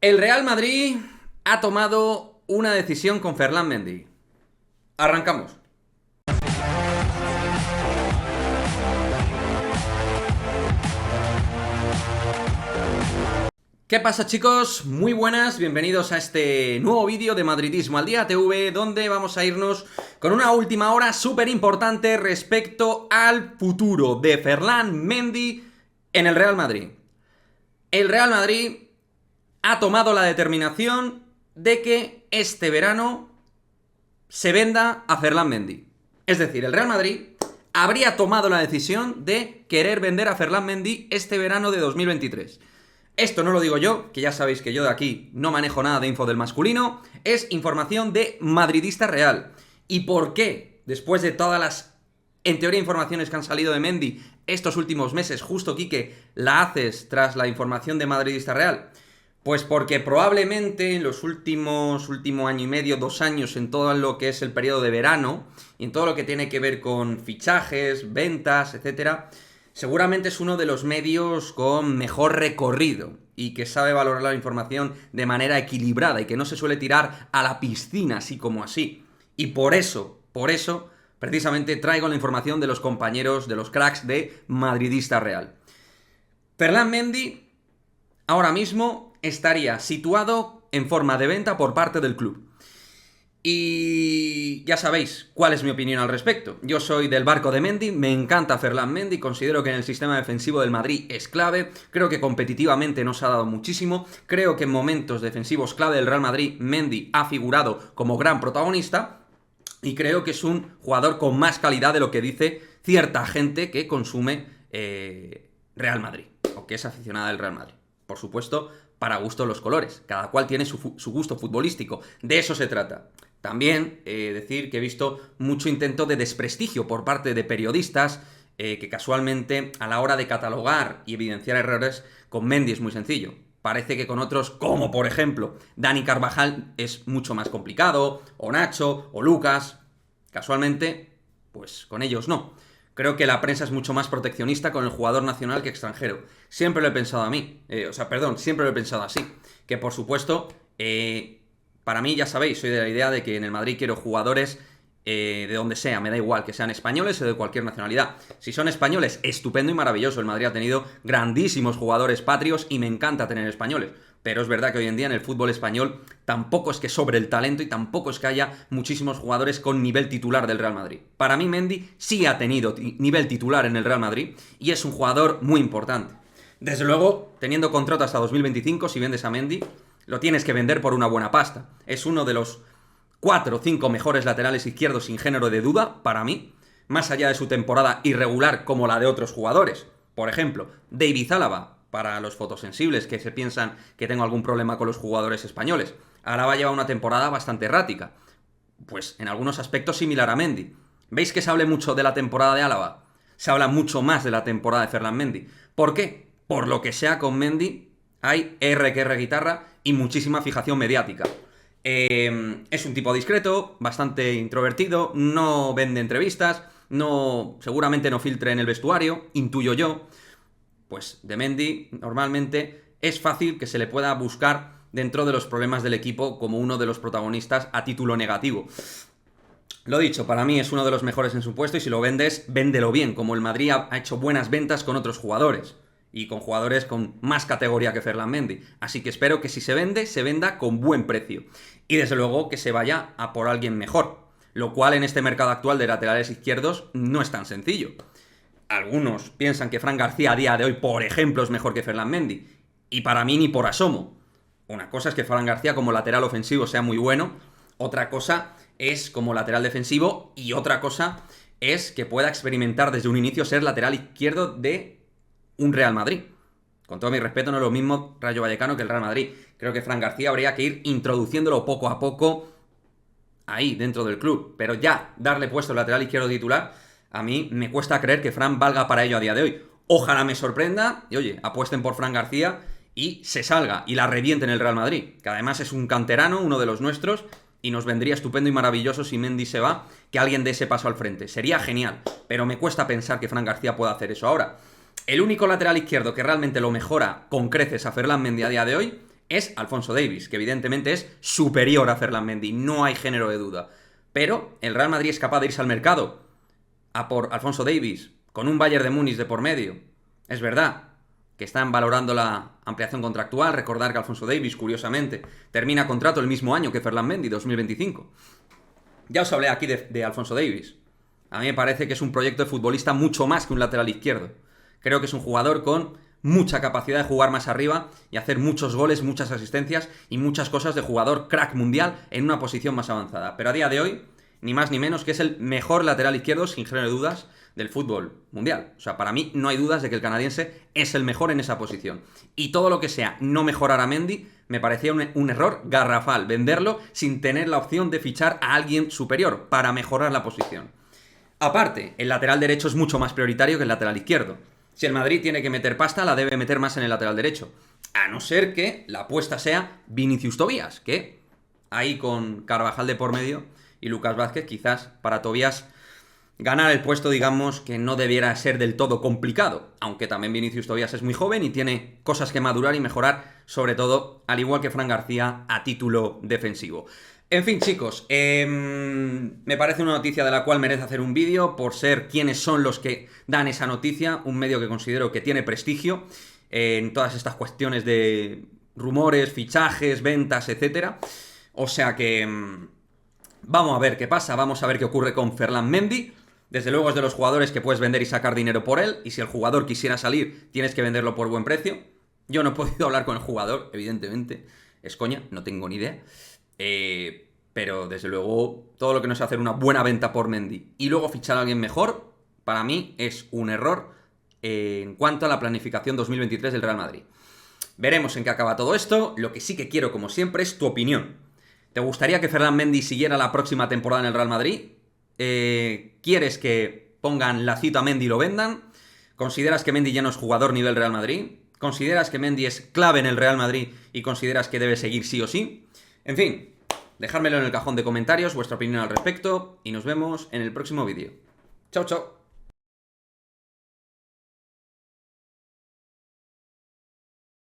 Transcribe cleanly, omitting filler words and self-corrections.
El Real Madrid ha tomado una decisión con Ferland Mendy. Arrancamos. ¿Qué pasa, chicos? Muy buenas, bienvenidos a este nuevo vídeo de Madridismo al Día TV, donde vamos a irnos con una última hora súper importante respecto al futuro de Ferland Mendy en el Real Madrid. El Real Madrid ha tomado la determinación de que este verano se venda a Ferland Mendy. Es decir, el Real Madrid habría tomado la decisión de querer vender a Ferland Mendy este verano de 2023. Esto no lo digo yo, que ya sabéis que yo de aquí no manejo nada de info del masculino, es información de Madridista Real. ¿Y por qué? Después de todas las, en teoría, informaciones que han salido de Mendy estos últimos meses, justo, Quique, la haces tras la información de Madridista Real. Pues porque probablemente en los último año y medio, 2 años, en todo lo que es el periodo de verano, y en todo lo que tiene que ver con fichajes, ventas, etcétera, seguramente es uno de los medios con mejor recorrido y que sabe valorar la información de manera equilibrada y que no se suele tirar a la piscina así como así. Y por eso, precisamente traigo la información de los compañeros, de los cracks de Madridista Real. Ferland Mendy ahora mismo estaría situado en forma de venta por parte del club. Y ya sabéis cuál es mi opinión al respecto. Yo soy del barco de Mendy, me encanta Ferland Mendy, considero que en el sistema defensivo del Madrid es clave, creo que competitivamente nos ha dado muchísimo, creo que en momentos defensivos clave del Real Madrid Mendy ha figurado como gran protagonista y creo que es un jugador con más calidad de lo que dice cierta gente que consume Real Madrid o que es aficionada del Real Madrid. Por supuesto, para gusto los colores, cada cual tiene su gusto futbolístico, de eso se trata. También decir que he visto mucho intento de desprestigio por parte de periodistas que casualmente a la hora de catalogar y evidenciar errores con Mendy es muy sencillo. Parece que con otros, como por ejemplo Dani Carvajal, es mucho más complicado, o Nacho, o Lucas. Casualmente, pues con ellos no. Creo que la prensa es mucho más proteccionista con el jugador nacional que extranjero. Siempre lo he pensado siempre lo he pensado así. Que por supuesto, para mí, ya sabéis, soy de la idea de que en el Madrid quiero jugadores de donde sea, me da igual, que sean españoles o de cualquier nacionalidad. Si son españoles, estupendo y maravilloso. El Madrid ha tenido grandísimos jugadores patrios y me encanta tener españoles. Pero es verdad que hoy en día en el fútbol español tampoco es que sobre el talento y tampoco es que haya muchísimos jugadores con nivel titular del Real Madrid. Para mí Mendy sí ha tenido nivel titular en el Real Madrid y es un jugador muy importante. Desde luego, teniendo contrato hasta 2025, si vendes a Mendy, lo tienes que vender por una buena pasta. Es uno de los 4 o 5 mejores laterales izquierdos sin género de duda, para mí, más allá de su temporada irregular como la de otros jugadores. Por ejemplo, David Álava, para los fotosensibles que se piensan que tengo algún problema con los jugadores españoles. Álava lleva una temporada bastante errática. Pues en algunos aspectos similar a Mendy. ¿Veis que se habla mucho de la temporada de Álava? Se habla mucho más de la temporada de Ferland Mendy. ¿Por qué? Por lo que sea con Mendy, hay R que R guitarra y muchísima fijación mediática. Es un tipo discreto, bastante introvertido, no vende entrevistas, seguramente no filtre en el vestuario, intuyo yo. Pues de Mendy normalmente es fácil que se le pueda buscar dentro de los problemas del equipo como uno de los protagonistas a título negativo. Lo dicho, para mí es uno de los mejores en su puesto y si lo vendes, véndelo bien, como el Madrid ha hecho buenas ventas con otros jugadores y con jugadores con más categoría que Ferland Mendy. Así que espero que si se vende, se venda con buen precio y desde luego que se vaya a por alguien mejor, lo cual en este mercado actual de laterales izquierdos no es tan sencillo. Algunos piensan que Fran García a día de hoy, por ejemplo, es mejor que Ferland Mendy. Y para mí ni por asomo. Una cosa es que Fran García como lateral ofensivo sea muy bueno. Otra cosa es como lateral defensivo. Y otra cosa es que pueda experimentar desde un inicio ser lateral izquierdo de un Real Madrid. Con todo mi respeto, no es lo mismo Rayo Vallecano que el Real Madrid. Creo que Fran García habría que ir introduciéndolo poco a poco ahí, dentro del club. Pero ya darle puesto el lateral izquierdo titular, a mí me cuesta creer que Fran valga para ello a día de hoy. Ojalá me sorprenda y oye, apuesten por Fran García y se salga y la reviente en el Real Madrid, que además es un canterano, uno de los nuestros, y nos vendría estupendo y maravilloso si Mendy se va, que alguien dé ese paso al frente. Sería genial, pero me cuesta pensar que Fran García pueda hacer eso ahora. El único lateral izquierdo que realmente lo mejora con creces a Ferland Mendy a día de hoy es Alphonso Davies, que evidentemente es superior a Ferland Mendy, no hay género de duda. Pero el Real Madrid es capaz de irse al mercado a por Alphonso Davies, con un Bayern de Múnich de por medio. Es verdad que están valorando la ampliación contractual. Recordar que Alphonso Davies, curiosamente, termina contrato el mismo año que Ferland Mendy, 2025. Ya os hablé aquí de Alphonso Davies. A mí me parece que es un proyecto de futbolista mucho más que un lateral izquierdo. Creo que es un jugador con mucha capacidad de jugar más arriba y hacer muchos goles, muchas asistencias y muchas cosas de jugador crack mundial en una posición más avanzada. Pero a día de hoy, ni más ni menos que es el mejor lateral izquierdo, sin género de dudas, del fútbol mundial. O sea, para mí no hay dudas de que el canadiense es el mejor en esa posición. Y todo lo que sea no mejorar a Mendy me parecía un error garrafal, venderlo sin tener la opción de fichar a alguien superior para mejorar la posición. Aparte, el lateral derecho es mucho más prioritario que el lateral izquierdo. Si el Madrid tiene que meter pasta, la debe meter más en el lateral derecho. A no ser que la apuesta sea Vinicius Tobías, que ahí con Carvajal de por medio y Lucas Vázquez, quizás para Tobías ganar el puesto, digamos, que no debiera ser del todo complicado. Aunque también Vinicius Tobías es muy joven y tiene cosas que madurar y mejorar, sobre todo, al igual que Fran García, a título defensivo. En fin, chicos, me parece una noticia de la cual merece hacer un vídeo por ser quienes son los que dan esa noticia, un medio que considero que tiene prestigio en todas estas cuestiones de rumores, fichajes, ventas, etcétera. O sea que vamos a ver qué pasa, vamos a ver qué ocurre con Ferland Mendy. Desde luego es de los jugadores que puedes vender y sacar dinero por él, y si el jugador quisiera salir, tienes que venderlo por buen precio. Yo no he podido hablar con el jugador, evidentemente, es coña, no tengo ni idea. Pero desde luego todo lo que no es hacer una buena venta por Mendy y luego fichar a alguien mejor, para mí es un error en cuanto a la planificación 2023 del Real Madrid. Veremos en qué acaba todo esto. Lo que sí que quiero, como siempre, es tu opinión. ¿Te gustaría que Ferland Mendy siguiera la próxima temporada en el Real Madrid? ¿Quieres que pongan la cita a Mendy y lo vendan? ¿Consideras que Mendy ya no es jugador nivel Real Madrid? ¿Consideras que Mendy es clave en el Real Madrid y consideras que debe seguir sí o sí? En fin, dejármelo en el cajón de comentarios, vuestra opinión al respecto, y nos vemos en el próximo vídeo. Chao, chao.